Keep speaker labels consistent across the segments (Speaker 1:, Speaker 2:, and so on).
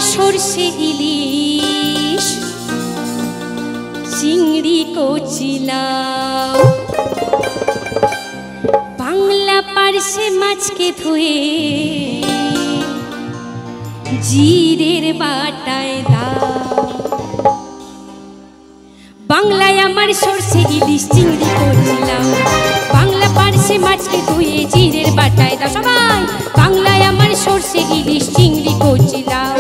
Speaker 1: সরষে ইলিশ চিংড়ি কচি লাউ বাংলা পার্শে মাছকে ধুয়ে জিরের বাটায় দাও। বাংলায় আমার সরষে ইলিশ চিংড়ি কচি লাউ বাংলা পার্শে মাছকে ধুয়ে জিরের বাটায় দাও। সবাই বাংলায় আমার সরষে ইলিশ চিংড়ি কচি লাউ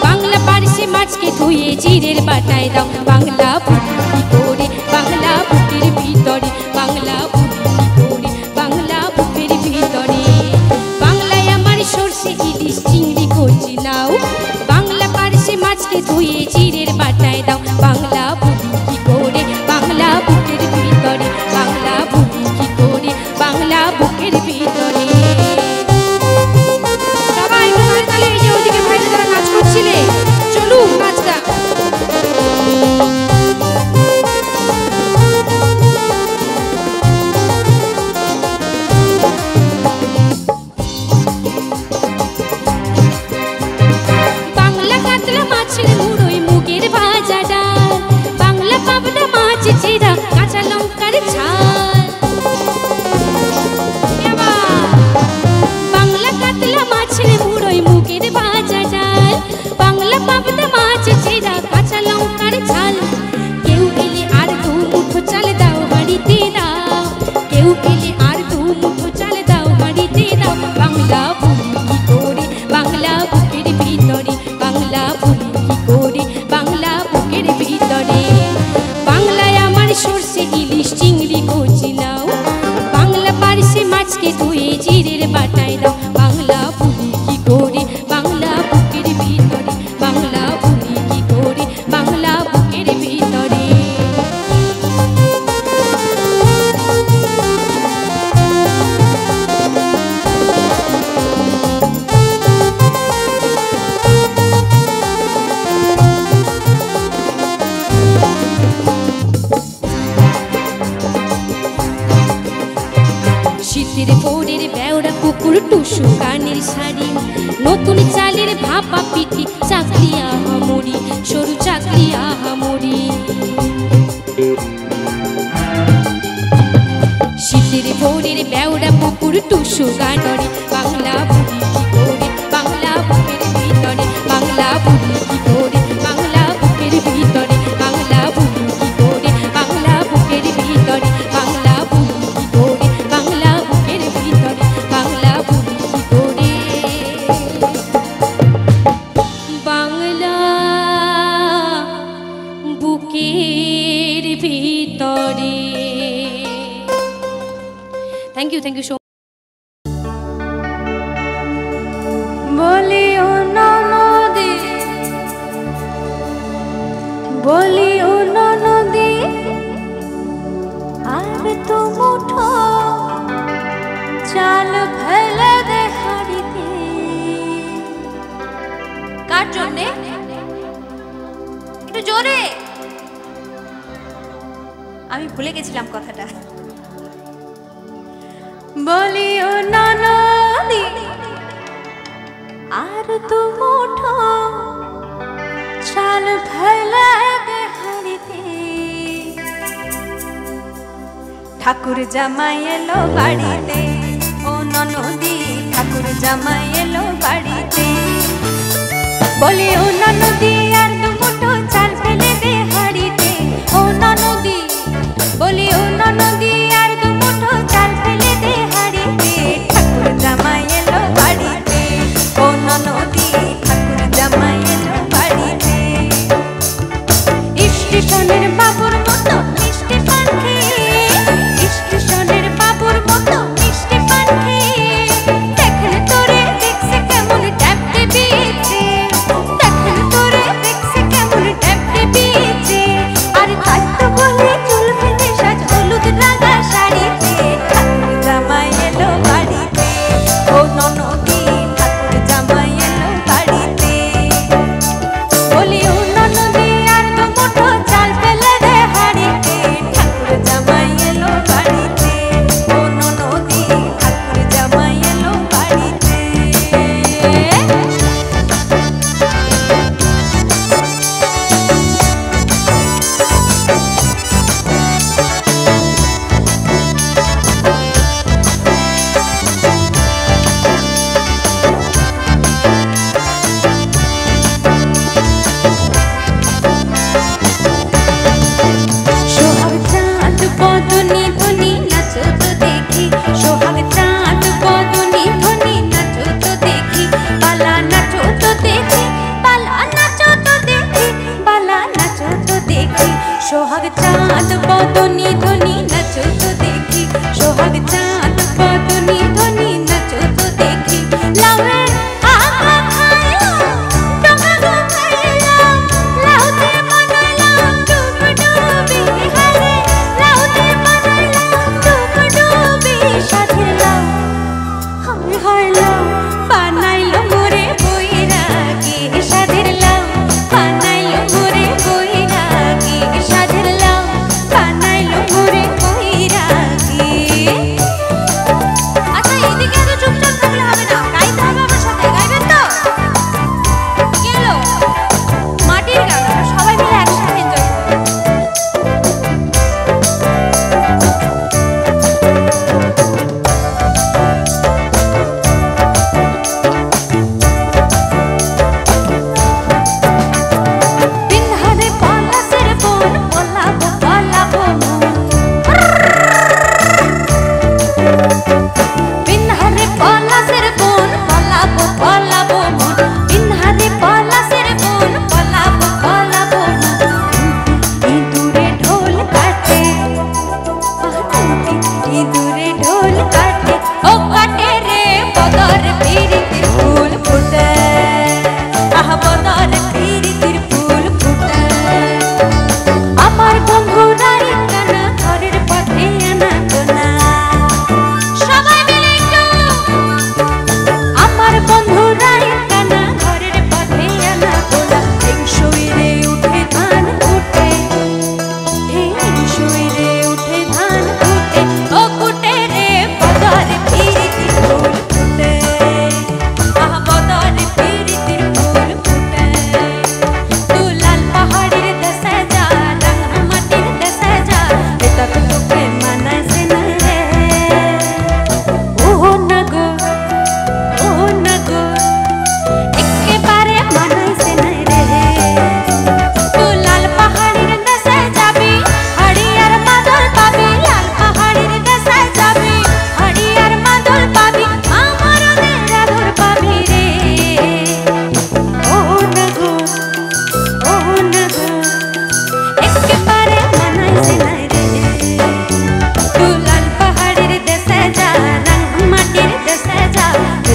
Speaker 1: বাংলা পার্শে মাছকে ধুয়ে জিরের বাটায় দাও। বাংলা বুঝি কি করে বাংলা বুকের ভিতরে বাংলা বুঝি কি করে বাংলা বুকের ভিতরে বাংলায় আমার সরষে ইলিশ চিংড়ি কচি লাউ বাংলা পার্শে মাছকে ধুয়ে জিরের বাটায় দাও। বাংলা বুঝি কি করে বাংলা বুকের ভিতরে বাংলা বুঝি কি করে বাংলা বুকের ভিতরে। সবাই তালে তালে এই যে ওদিকে ভাইরা যারা কাজ করছিলে চলুন নাচটা। বাংলা কাতলা মাছের মুড়োই মুগের ভাজা ডাল বাংলা পাবদা মাছ চিরা কাঁচা লঙ্কার ঝাল। বাংলা কাতলা মাছের মুড়োই মুগের ভাজা ডাল বাংলা পাবদা মাছ চিরা কাঁচা লঙ্কার ঝাল। কেউ এলে আর দু মুঠো চাল দাও হাঁড়িতে দাও কেউ এলে আর দু মুঠো চাল দাও হাঁড়িতে দাও। বাংলা ভুলি কি করে বাংলা বুকের ভিতরে বাংলা ভুলি কি করে বাংলা বুকের ভিতরে বাংলায় আমার সরষে ইলিশ চিংড়ি কচি লাউ বাংলা পার্শে মাছকে ধুয়ে জিরের বাটায় দাও। বাংলা ভুলি কি করে বাংলা বুকের ভিতরে বাংলা ভুলি কি করে বাংলা বুকের ভিতরে। শীতের ভোরের বেওড়া কুকুর টুসু কানের শাড়ি নতুন চালের ভাপা পিঠি চাকলি আহামরি সরু চাকলি আহামরি। শীতের ভোরের বেওড়া কুকুর টুসু গানরে বাংলা ভুলি কি করে বাংলা বুকের ভিতরে বাংলা ভুলি কি করে বাংলা বুকের ভিতরে বাংলা ভুলি কি করে বাংলা বুকের ভিতরে বাংলা ভুলি কি করে বাংলা বুকের ভিতরে বাংলা ভুলি কি করে বাংলা বুকের ভিতরে। থ্যাংক ইউ সো
Speaker 2: বলি ও ননদী বলি ও ননদী আর তো মুঠো চাল ফেলে দে হাড়িতে। কার জন্যে একটু জোরে আমি ভুলে গেছিলাম কথাটা। বলি ও ননদী আর তো মুঠো চাল ফেলে দে হাড়িতে। ঠাকুর জামাই এলো বাড়িতে ও ননদী ঠাকুর জামাই এলো বাড়িতে। বলি ও ননদী আর তো মুঠো চাল ফেলে দে হাড়িতে ও ননদী বলি ও ননদী আর তো মুঠো চাল ফেলে দে হাড়িতে। ঠাকুর জামাই এলো বাড়িতে ও ননদী ঠাকুর জামাই এলো বাড়িতে। স্টেশনের বাবুর মতো মিষ্টি পান খেয়ে স্টেশনের বাবুর মতো মিষ্টি পান খেয়ে দেখলে তোরে দেখছে কেমন ট্যাপতে দিয়েছে দেখলে তোরে দেখছে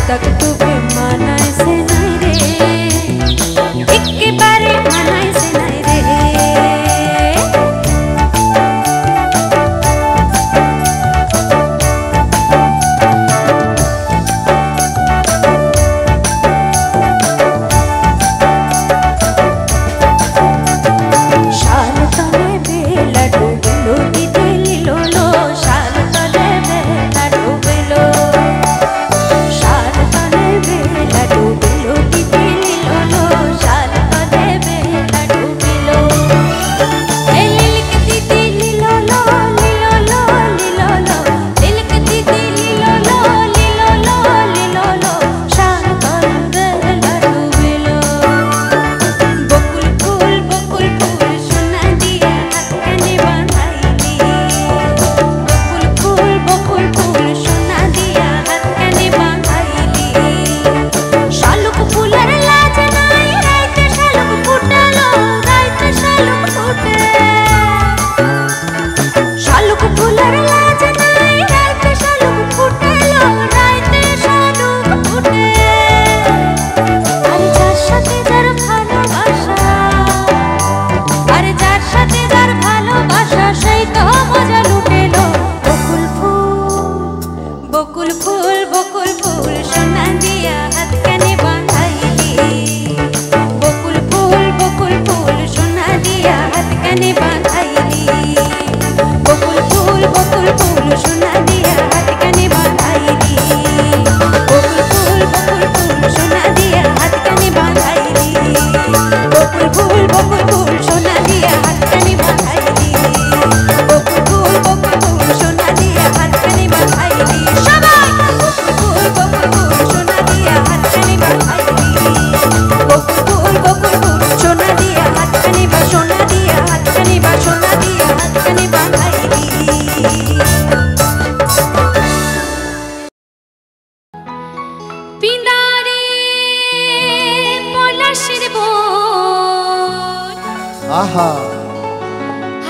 Speaker 2: तक तुबे मानाय से नहीं रे एक बारे मानाय से नहीं रे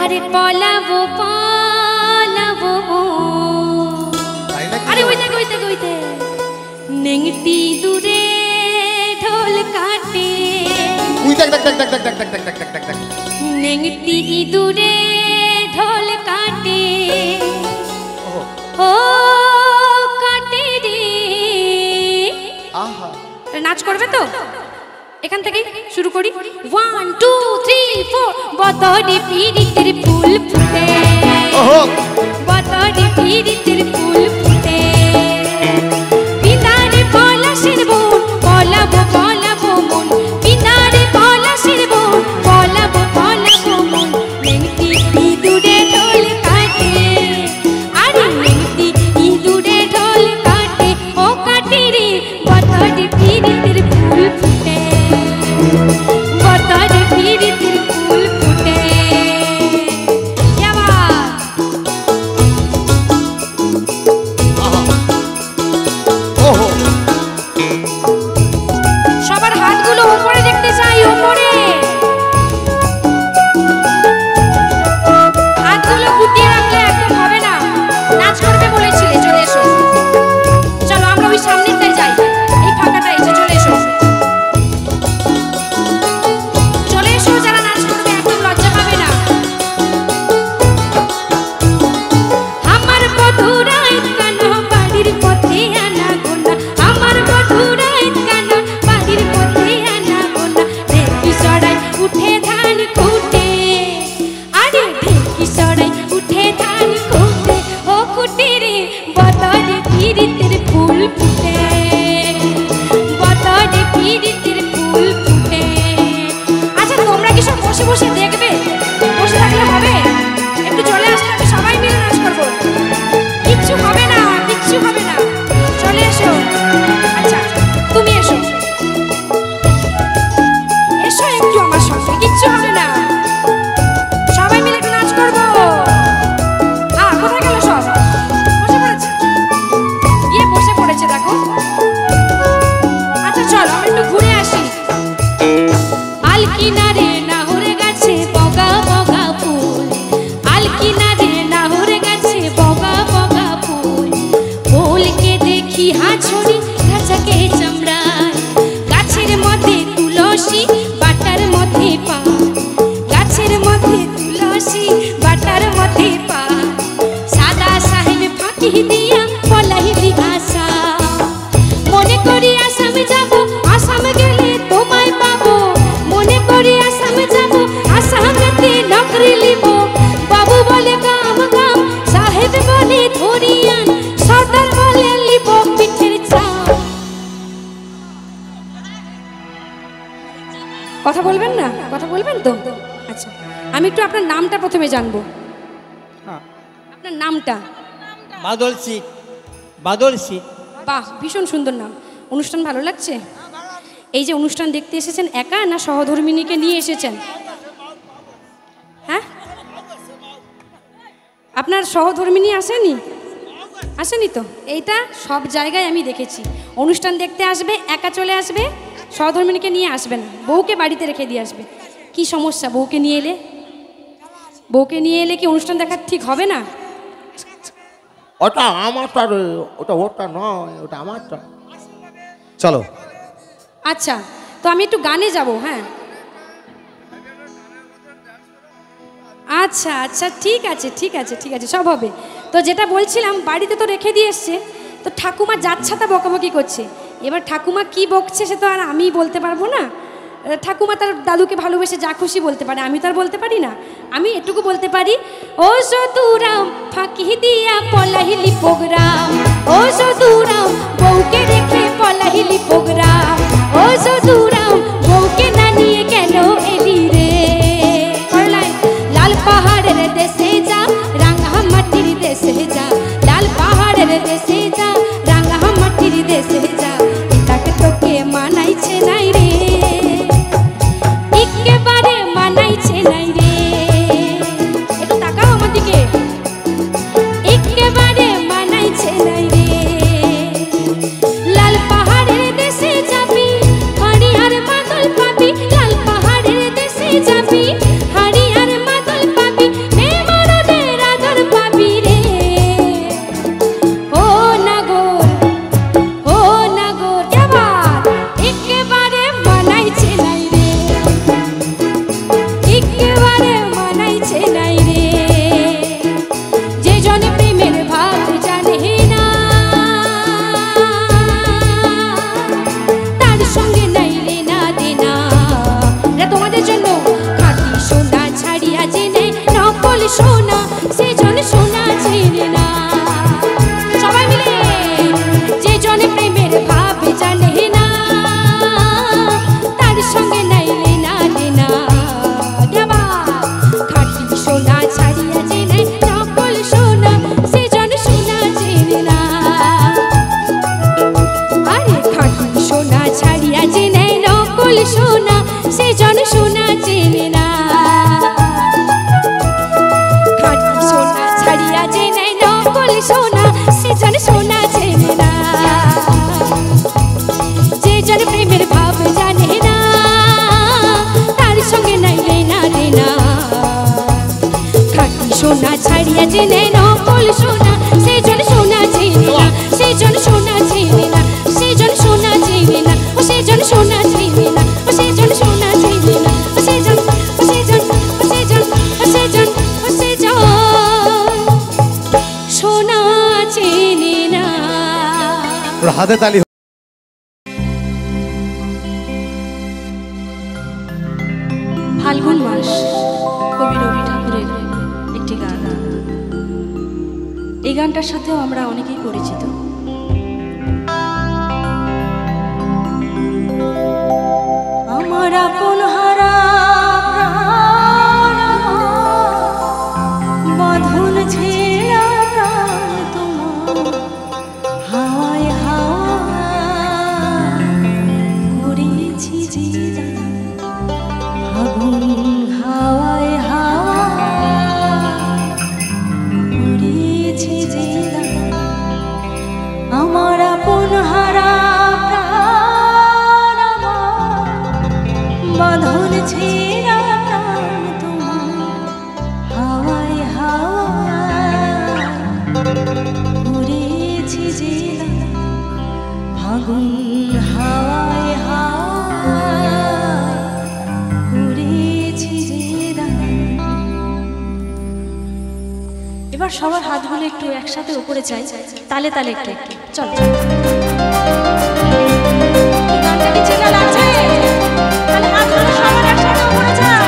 Speaker 2: अरे पलावो पलावो अरे ওইতে নেংটি দূরে ঢোল কাটে
Speaker 3: উই দেখ দেখ দেখ দেখ দেখ দেখ দেখ দেখ দেখ
Speaker 2: নেংটি দূরে ঢোল কাটে ও কাটে রে
Speaker 3: আহা
Speaker 2: নাচ করবে তো এখান থেকে শুরু করি 1 2 3 4 বতরে পিরিতের ফুল ফুটে
Speaker 3: ওহো
Speaker 2: বতরে পিরিতের ফুল ফুটে বিনারে পলাশের বোন পলাবো পলাবো মন বিনারে পলাশের বোন পলাবো পলাবো মন নেংটি ইঁদুরে ঢোল কাটে আরে নেংটি ইঁদুরে ঢোল কাটে ও কাটে রে বতরে পিরিতের ফুল ফুটে বতরে পিরিতের ফুল ফুটে সবার হাতগুলো উপরে দেখতে চাই উপরে হাতগুলো গুটিয়ে রাখলে একদম হবে না নাচ করবে বলেছিলে চলে এসো চলো আমরা ওই সামনেটাই যাই এই ফাঁকাটা এসে চলে এসো চলে এসো যারা নাচ করবে একদম লজ্জা পাবে না আমার মধুরাই কানা বাড়ির পথে আনা গোনা আমার মধুরাই কানা বাড়ির পথে আনা গোনা ঢেকি সরাই উঠে ধান কুটে আরে ঢেকি সরাই উঠে ধান কুটে ও কুটে রে বতরে পিরিতের ফুল ফুটে বতরে পিরিতের ফুল ফুটে আচ্ছা তোমরা কি সব বসে বসে দেখবে বসে থাকলে হবে একটু চলে আসলে আমি সবাই মিলে নাচ করবো কিচ্ছু হবে না চলে এসো আচ্ছা তুমি এসো এসো একটু আমার সঙ্গে কিচ্ছু হবে না সবাই মিলে একটু নাচ করবো কোথায় গেল সব বসে পড়েছে দেখো আচ্ছা চলো আমরা একটু ঘুরে আসি আলকিনারে নাহরে গাছে বগা বগা ফুল আলকিনারে নাহরে গাছে বগা বগা ফুল ফুলকে দেখি হাছড়ি রাজা
Speaker 1: থাকে চামড়ায়। গাছের মধ্যে তুলসী বাটার মধ্যে পা, গাছের মধ্যে তুলসী বাটার মধ্যে পা। সাদা সাহেব ফাঁকি দিয়া পলাইলি আশা, মনে করি আসাম যাব, আসাম গেলে তোমায় পাবো। মনে করি আসাম যাব, আসামেতে নকরি লিব। বাবু বলে গাম গাম, সাহেব বলে ধরিয়ান, সর্দার বলে লিব পিঠের চাপ। কথা বলবেন না? কথা বলবেন তো? আচ্ছা, আমি একটু আপনার নামটা প্রথমে জানবো। আপনার নামটা?
Speaker 4: বাদল সিট। বাদল সিট।
Speaker 1: বাহ, ভীষণ সুন্দর নাম। অনুষ্ঠান ভালো লাগছে? এই যে অনুষ্ঠান দেখতে এসেছেন একা না সহধর্মিনীকে নিয়ে এসেছেন? হ্যাঁ, আপনার সহধর্মিনী আসেনি? আসেনি তো? এইটা সব জায়গায় আমি দেখেছি, অনুষ্ঠান দেখতে আসবে একা চলে আসবে, সহধর্মিনীকে নিয়ে আসবে না, বউকে বাড়িতে রেখে দিয়ে আসবে। কি সমস্যা বউকে নিয়ে এলে? বউকে নিয়ে এলে কি অনুষ্ঠান দেখা ঠিক হবে না?
Speaker 3: ওটা আমারটা রে, ওটা ওটা নয়, ওটা আমারটা। চলো।
Speaker 1: আচ্ছা, তো আমি একটু গানে যাব। হ্যাঁ, আচ্ছা আচ্ছা, ঠিক আছে ঠিক আছে ঠিক আছে, সব হবে। তো যেটা বলছিলাম, বাড়িতে তো রেখে দিয়ে এসছে, তো ঠাকুমা যাচ্ছা তা বকাবকি করছে। এবার ঠাকুমা কি বকছে সে তো আর আমি বলতে পারবো না। ঠাকুমা তার দাদুকে ভালোবেসে যা খুশি বলতে পারে, আমি তো আর বলতে পারি না। আমি এটুকু বলতে পারি, ও সদুরাম ফাঁকি দিয়া পলাহিলি প্রোগ্রাম, ও সদুরাম বউকে রেখে পলাহিলি প্রোগ্রাম, ও সদুরাম বউকে না নিয়ে কেন এলি রে? লাল পাহাড়ের দেশে যা, রাঙা মাটির দেশে যা, লাল পাহাড়ের দেশে যা, রাঙা মাটির দেশে যা। এটাকে তোকে মানাইছে নাই রে, একেবারে মানাইছে নাই রে। একটু তাকাও আমার দিকে, একেবারে মানাইছে নাই রে। লাল পাহাড়ের দেশে যাবি, হাড়িয়ার মাদল পাবি, লাল পাহাড়ের দেশে যাবি, হাড়িয়ার মাদল পাবি, মেমরদের আদর পাবি রে। ও নাগর, ও নাগর, এবার একেবারে মানাইছে নাই রে, একেবারে মানাইছে নাই রে। যে জন প্রেমের ভাব জানে না, তার সঙ্গে নাইলে না দেনা। এটা তোমাদের জন্য। খাঁটি সোনা ছাড়িয়া জেনে নকল সোনা, সে জন সোনা চেনে না। সবাই মিলে, যে জন প্রেমের ভাব জানে না, তার সঙ্গে নাইলে না দেনা। দেবা খাঁটি সোনা ছাড়িয়া জেনে নকল সোনা, সে জন সোনা চেনে না। আরে খাঁটি সোনা ছাড়িয়া জেনে নকল সোনা, সে জন সোনা চেনে না। খাঁটি সোনা ছাড়িয়া জেনে নকল সোনা, সে জন সোনা চেনে না। যে জন প্রেমের ভাব জানে না, তার সঙ্গে নাইলে না দেনা। খাঁটি সোনা ছাড়িয়া জেনে নকল সোনা, সে জন সোনা চেনে না, সে জন সোনা চেনে না, সে জন সোনা চেনে না, ও সে জন সোনা চেনে না, ও সে জন সোনা চেনে না, ও সে জন, ও সে জন, ও সে জন, ও সে জন, ও সে জন সোনা চেনে না।
Speaker 3: হাতে তালি।
Speaker 1: ফাল্গুন মাস, কবি রবি ঠাকুরের একটি গান। এই গানটার সাথেও আমরা অনেকেই পরিচিত। আমার আপন হারা প্রাণ, বাঁধন ছেড়া প্রাণ তোমার, হাওয়ায় হাওয়া করেছি যে আগুন, হাওয়ায় হাওয়া করেছি যে
Speaker 2: ফাগুন হাওয়ায় হাওয়ায় করেছি যে দান। এবার সবার হাতগুলো একটু একসাথে উপরে চাই, তালে তালে একটু একটু চল। গানটা কি চেনা লাগছে? তাহলে হাতগুলো সবার একসাথে উপরে চাই।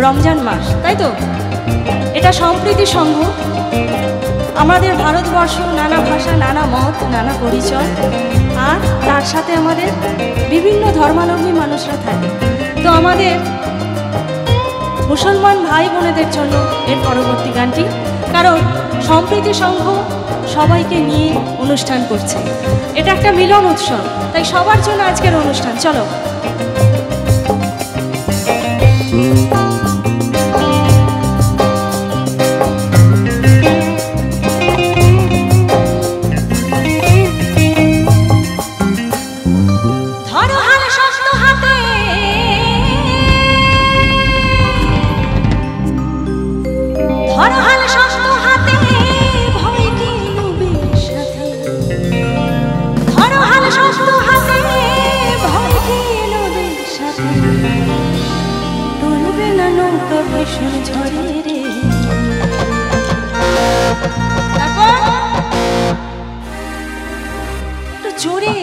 Speaker 2: রমজান মাস, তাই তো? এটা সম্প্রীতি সংঘ। আমাদের ভারতবর্ষ নানা ভাষা, নানা মত, নানা পরিচয়, আর তার সাথে আমাদের বিভিন্ন ধর্মাবলম্বী মানুষরা থাকে। তো আমাদের মুসলমান ভাই বোনেদের জন্য এর পরবর্তী গানটি, কারণ সম্প্রীতি সংঘ সবাইকে নিয়ে অনুষ্ঠান করছে। এটা একটা মিলন উৎসব, তাই সবার জন্য আজকের অনুষ্ঠান। চলো। জোরে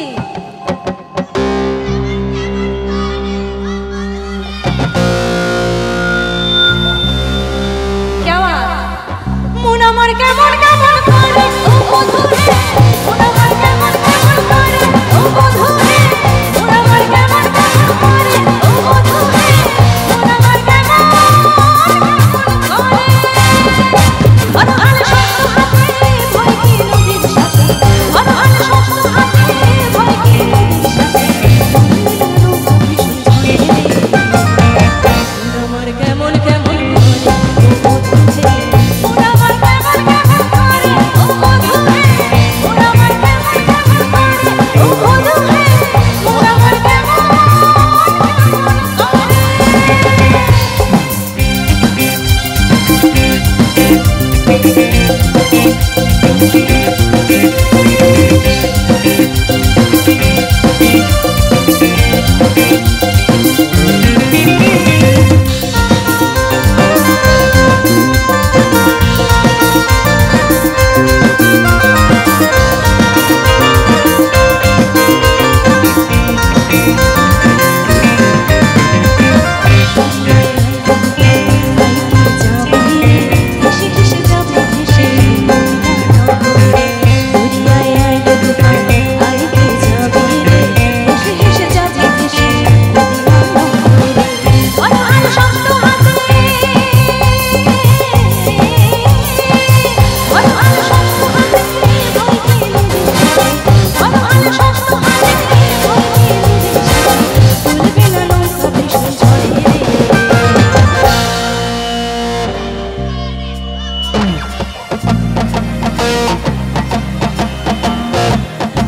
Speaker 2: কেমন কেমন করে ও বধূ রে মন আমার কেমন কেমন করে ও বধূ রে মন আমার কেমন কেমন করে ও বধূ রে মন আমার কেমন করে অনহাল শক্ত হাতে ভয় কি নদীর সাথে অনহাল শক্ত হাতে ভয় কি নদীর সাথে আমার কেমন কেমন করে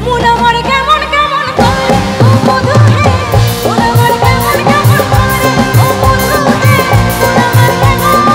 Speaker 2: মন আমার কেমন কেমন করে ও বধূ রে মন আমার কেমন কেমন করে ও বধূ রে মন আমার কেমন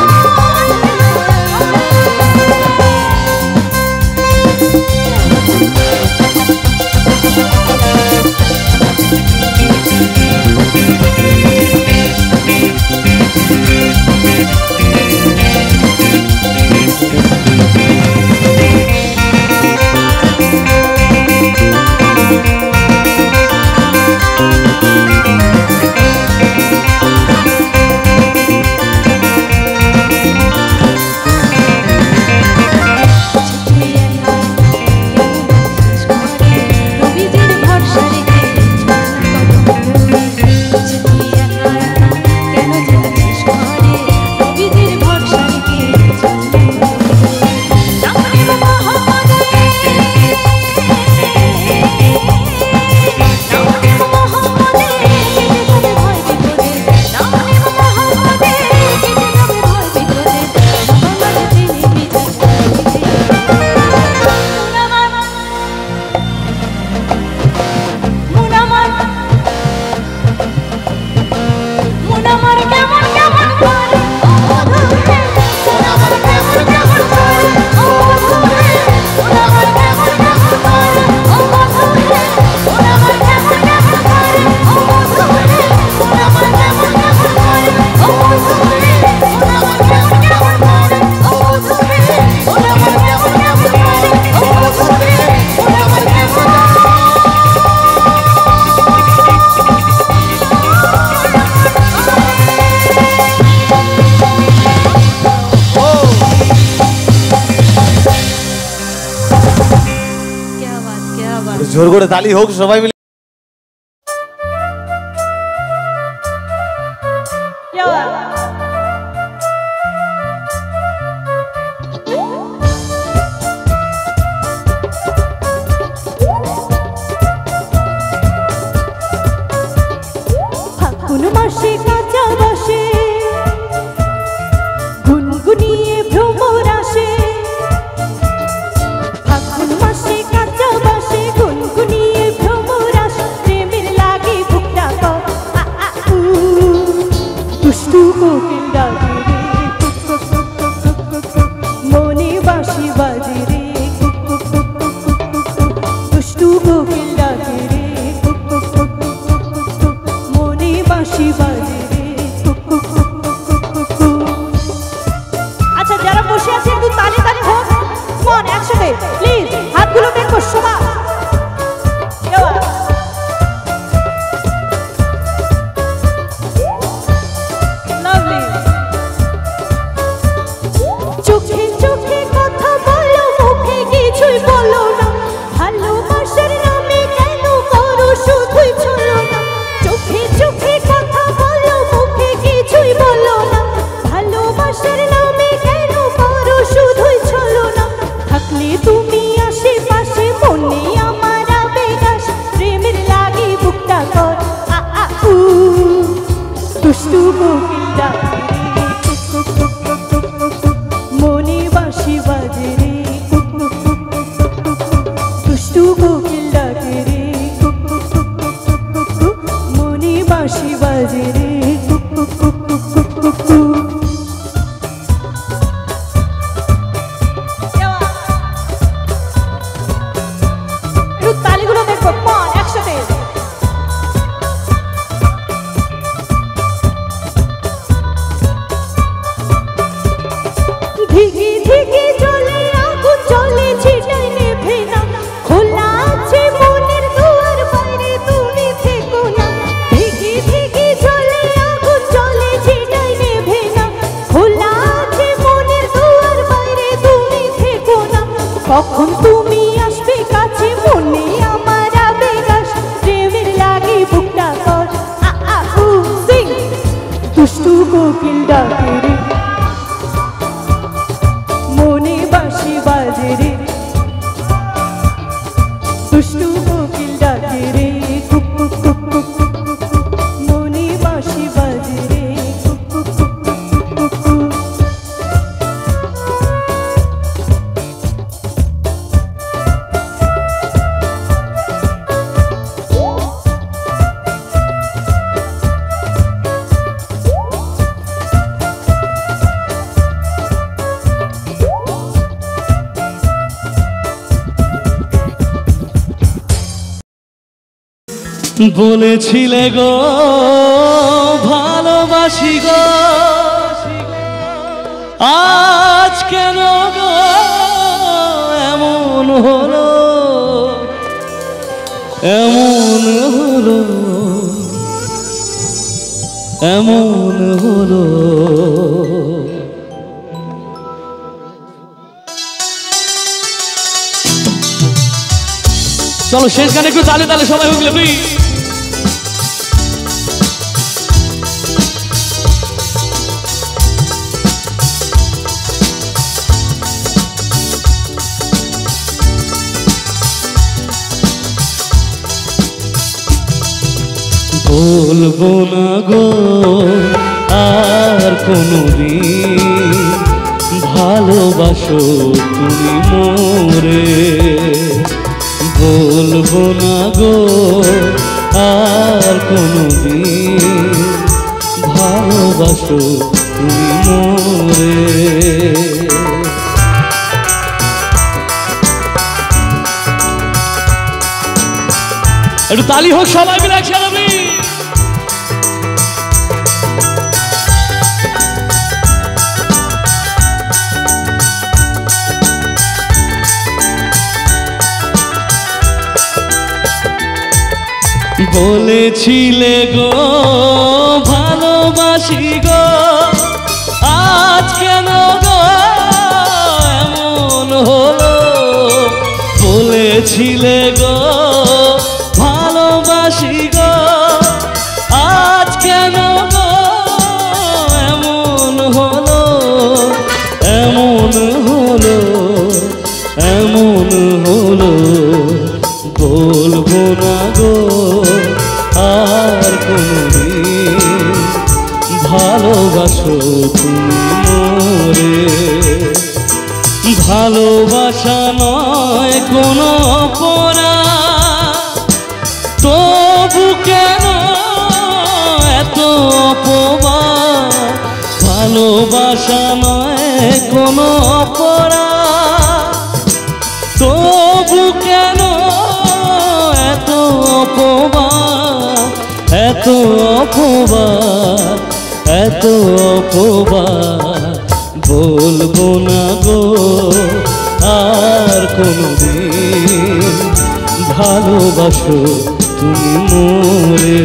Speaker 3: জোর করে তালি হোক সবাই মিলে।
Speaker 2: ফাগুন মাসে কাঁচা বাসে গুনগুনিয়ে ভ্রমর আসে ফাগুন মাসে কাঁচা বাসে গুনগুনিয়ে ভ্রমর আসে প্রেমের লাগে বুকটা দুষ্টু কোকিল ডাকে রে মনে বাঁশি বাজে রে দুষ্টু কোকিল ডাকে রে মনে বাঁশি বাজে রে। আচ্ছা যারা বসে আছে একটু তালি তালি হোক মন একসাথে প্লিজ হাতগুলো দেখো সবাই লাভলি চোখে চোখে কথা দুষ্টু কোকিল ডাকে রে কুক কুক কুক কুক কুক কুক কুক, মনে বাঁশি বাজে রে কুক কুক কুক কুক কুক কুক কুক, দুষ্টু কোকিল ডাকে রে কুক কুক কুক কুক কুক কুক কুক, মনে বাঁশি বাজে রে কুক কুক কুক কুক কুক কুক কুক। তালিগুলো দেখো মন একসাথে। ধিকি ধিকি চলে আগুন চলে ছিটাই নেভে না, খোলা আছে মনের দুয়ার বাইরে তুমি থেকো না। ধিকি ধিকি চলে আগুন চলে ছিটাই নেভে না, খোলা আছে মনের দুয়ার বাইরে তুমি থেকো না। কখন তুমি আসবে কাছে মনে আমার আবেগ আস, প্রেমের লাগে বুকটা কর আ আ উ সিং। দুষ্টু কোকিল ডাকে রে মনে বাঁশি বাজে রে, দুষ্টু কোকিল ডাকে রে কুক কুক কুক কুক কুক কুক কুক, মনে বাঁশি বাজে রে কুক কুক কুক কুক কুক কুক।
Speaker 3: বলেছিলে গো ভালোবাসি গো, আজ কেন গো এমন হলো, এমন হলো, এমন হলো। চলো শেষ গানে একটু তালে তালে সবাই উঠলে প্লিজ। বলবো না গো আর কোনোদিন ভালোবাসো তুমি মোরে, বলবো না গো আর কোনোদিন ভালোবাসো তুমি মোরে। একটু তালি হোক সবাই মিলে একসাথে। বলেছিলে গো ভালোবাসি গো, আজ কেন গো এমন হলো। বলেছিলে গো ভালোবাসি গো, আজ কেন গো এমন হলো, এমন হলো, এমন হলো। বলবো না গো আর কোনোদিন ভালোবাসো তুমি মোরে। ভালোবাসা নয় কোনো অপরাধ, তবু কেন এত অপবাদ। ভালোবাসা নয় কোনো অপরাধ, তবু কেন এত অপবাদ, এত অপবাদ, এত অপবাদ। বলবো না গো আর কোনোদিন ভালোবাসো তুমি মোরে।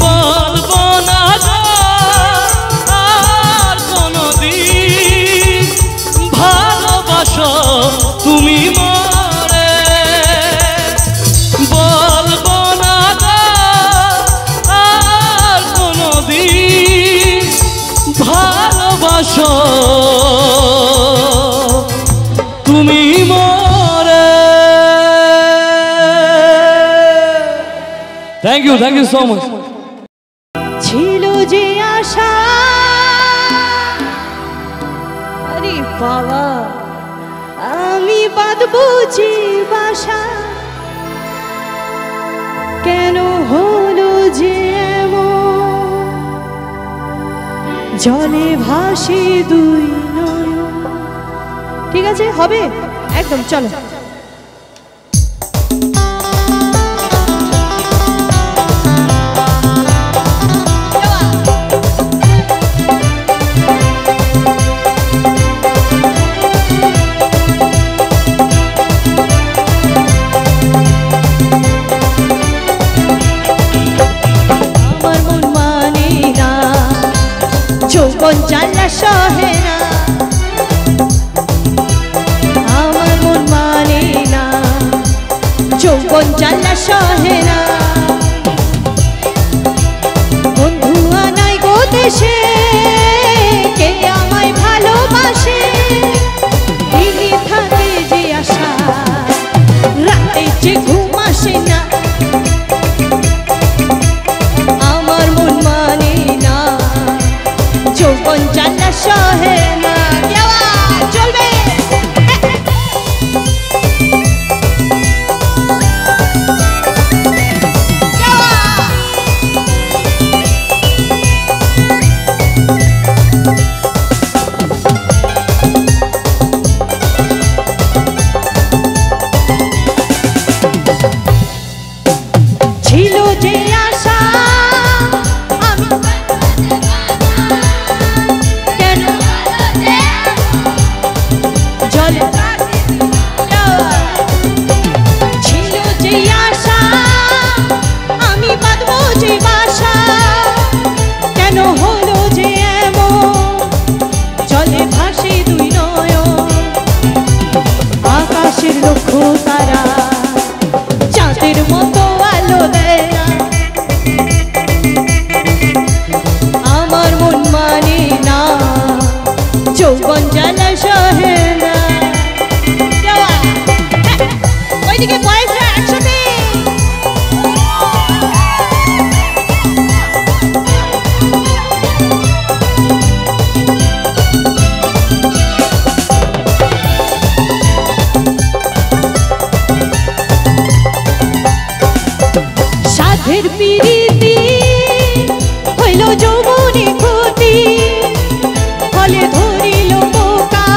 Speaker 3: বলবো না গো আর কোনোদিন ভালোবাসো তুমি মোরে। বলবো না গো আর কোনোদিন ভালোবাসো তুমি মোরে। Thank you so much.
Speaker 5: ছিল যে আশা, আরে বাবা আমি বাঁধবো যে বাসা, কেন হলো যে এমন, জলে ভাসে দুই নয়ন। ঠিক আছে, হবে একদম, চলো। যৌবন জ্বালা সহে না, আমার মন মানে না, যৌবন জ্বালা সহে না। বন্ধু আনাই গো দেশে, কে আমায় ভালোবাসে, দিনে থাকে যে আশা, রাতে যে ঘুম আসে না। আমার মন মানে না, যৌবন জ্বালা সহে না। চলবে ছিল যে আশা, ছিল যে আশা, আমি বাঁধবো যে বাসা, কেন হলো যে এমন, জলে ভাসে দুই নয়ন। আকাশের লক্ষ্য তারা চাঁদের মতো আলো দেয় না, আমার মন মানে না, যৌবন জ্বালা সহে না। ওইদিকে বয়সরা একসাথে সাধের পিরিতি হইল যৌবনে ক্ষতি, ফলে ধরিল বোকা,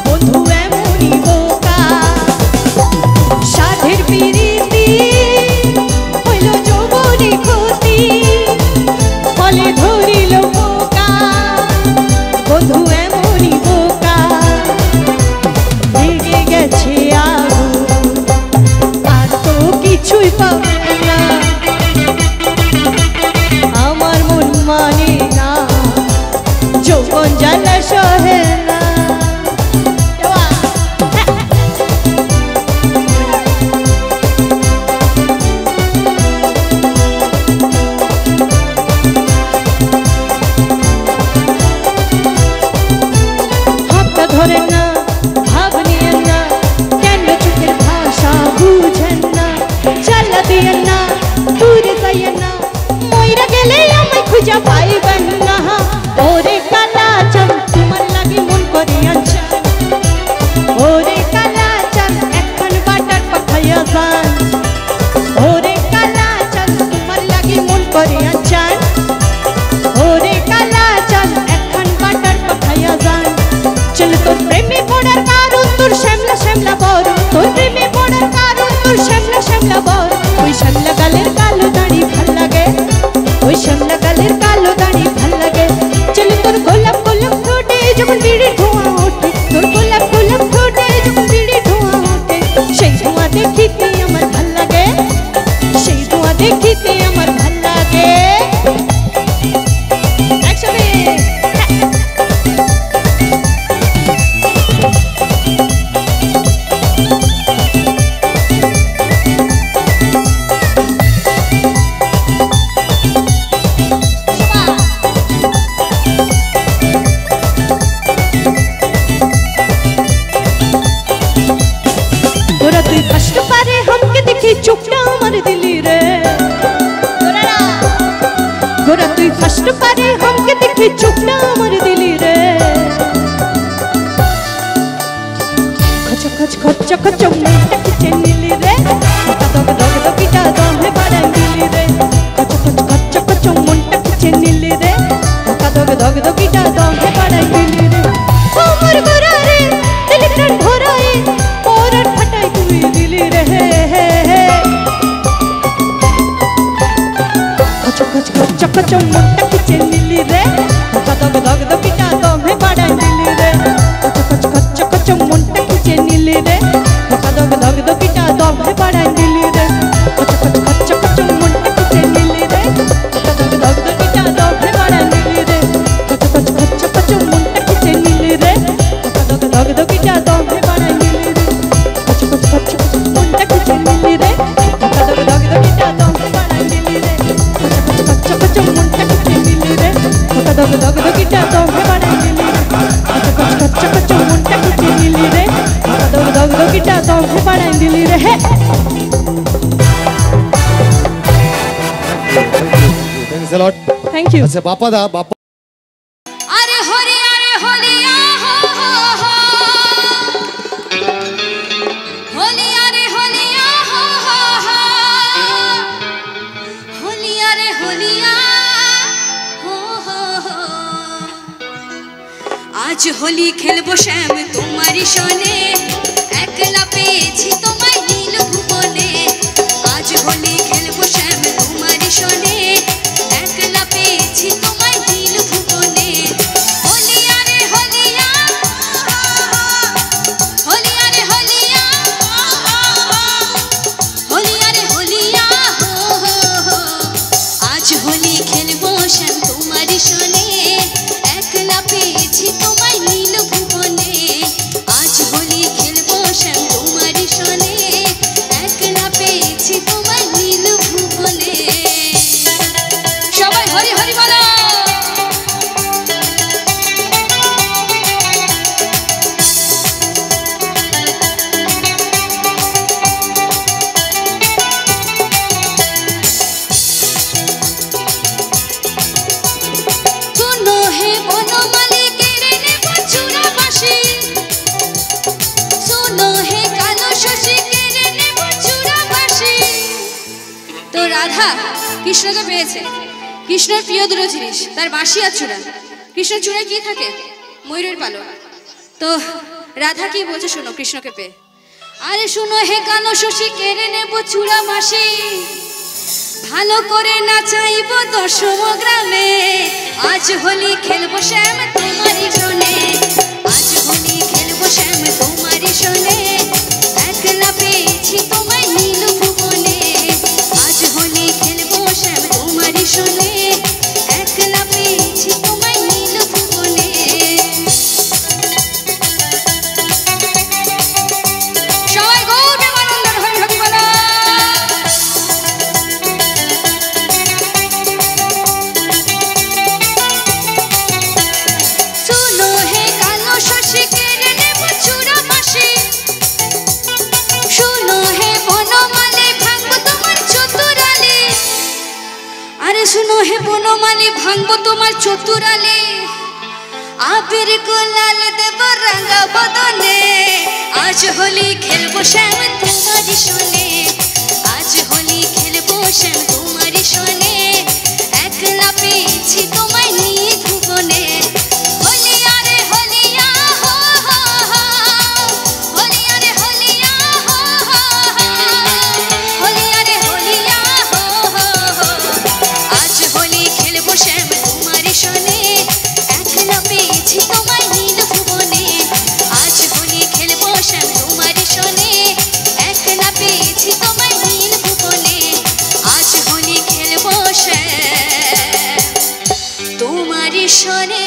Speaker 5: বন্ধু এমনই বোকা। সাধের পিরিতি হইল যৌবনে ক্ষতি, ফলে ধরিল বোকা, বন্ধু এমনই বোকা। লেগে গেছে আগুন, আর তো কিছুই পাবে না, আমার মন মানে না, যৌবন এই চোখটা আমার দিলি রে খচ খচ খচ খচ মনটা খিচে নিলি রে দগ দগ দগিটা দমে বাড়াই দিলি রে খচ খচ খচ খচ মনটা খিচে নিলি রে দগ দগ দগিটা দমে বাড়াই দিলি রে আমার গোরা রে দিল প্রাণ ভরাই পরার ফাটাই তুই দিলি রে খচ খচ খচ খচ মনটা খিচে নিলি রে দগ দগ দগিটা দমে বাড়াই দিলি রে খচ খচ খচ মনটা খিচে নিলি রে দগ দগ দগিটা দমে বাড়াই দিলি রে খচ খচ খচ খচ মনটা খিচে নিলি রে দগ দগ দগিটা দমে বাড়াই দিলি রে খচ খচ খচ খচ মনটা খিচে নিলি রে দগ দগ দগিটা দমে বাড়াই দিলি রে খচ খচ খচ খচ মনটা খিচে নিলি রে দগ দগ দগিটা দমে বাড়াই দিলি রে খচ খচ খচ খচ মনটা খিচে নিলি রে দগ দগ দগিটা দমে বাড়াই দিলি রে খচ খচ খচ খচ মনটা খিচে নিলি রে দগ দগ দগিটা দমে বাড়াই দিলি রে হে
Speaker 3: Thanks a lot.
Speaker 5: Thank you
Speaker 3: আচ্ছা বাপা দা বাপা
Speaker 1: আরে হরি হো হো হোলি আরে হোলিয়া হো হো হোলি আরে হোলিয়া হো হো আজ হোলি খেলবো শ্যাম তোমারই সনে একলা পেয়েছি তোমায় নীল ভুবনে আজ হোলি খেলবো শ্যাম তোমারই সনে একলা পেয়েছি তোমায় নীল ভুবনে হোলি আরে হোলিয়া হোলি আরে হোলিয়া হোলি আরে হোলিয়া হো হো আজ হোলি খেলবো শ্যাম তোমারই সনে একলা পেয়েছি তোমায় নীল ভুবনে আজ হোলি খেলবো শ্যাম তোমারই সনে একলা পেয়েছি তোমায় নীল ভুবনে সবাই হরি হরি বলো শুনো হে বনমালী কেড়ে নেব চূড়া বাঁশি শুনো হে কালো শশী কেড়ে নেব চূড়া বাঁশি তো রাধা কৃষ্ণকে পেয়েছে কৃষ্ণের প্রিয় দুটো জিনিস তার বাঁশি আর চূড়া কৃষ্ণের চূড়ায় কি থাকে ময়ূরের পালক তো রাধা কি বলছে শোনো কৃষ্ণকে পেয়ে আরে শুনো হে কালো শশী কেড়ে নেব চূড়া বাঁশি ভালো করে নাচাইব দশম গ্রামে আজ হোলি খেলবো শ্যাম তোমারই সনে আজ হোলি খেলবো শ্যাম তোমারই সনে একলা পেয়েছি তোমায় নীল ভুবনে আজ হোলি খেলবো শ্যাম তোমারই সনে একলা পেয়েছি তোমায় নীল ভুবনে সবাই গৌর প্রেমানন্দের হরি হরি বলো শুনো হে কালো শশী কেড়ে নেব চূড়া বাঁশি শুনো হে বনমালী ভাঙবো তোমার চতুরালি আরে শুনো হে বনমালী ভাঙবো তোমার চতুরালি আবির গুলাল দেব রাঙা বদনে আজ হোলি খেলবো শ্যাম তোমারই সনে আজ হোলি খেলবো শ্যাম তোমারই সনে একলা পেয়েছি তোমায় নীল ভুবনে হোলি আরে হোলিয়া হো হো হোলি আরে হোলিয়া হো হো হোলি আরে হোলিয়া হো হো আজ হোলি খেলবো শ্যাম তোমারই সনে একলা পেয়েছি তোমায় নীল ভুবনে আজ হোলি খেলবো শ্যাম তোমারই সনে একলা পেয়েছি তোমায় নীল ভুবনে আজ হোলি খেলবো শ্যাম তোমারই সনে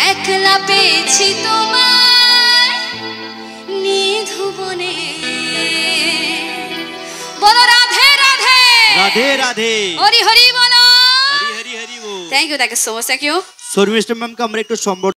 Speaker 1: একলা পেয়েছি তোমায় নীল ভুবনে বলো রাধে রাধে
Speaker 4: রাধে রাধে
Speaker 1: হরি হরি বলো
Speaker 4: হরি হরি হরি বল
Speaker 1: thank you so much thank you
Speaker 4: Sharmishtha ম্যামকে আমরা একটু সম্বর্ধনা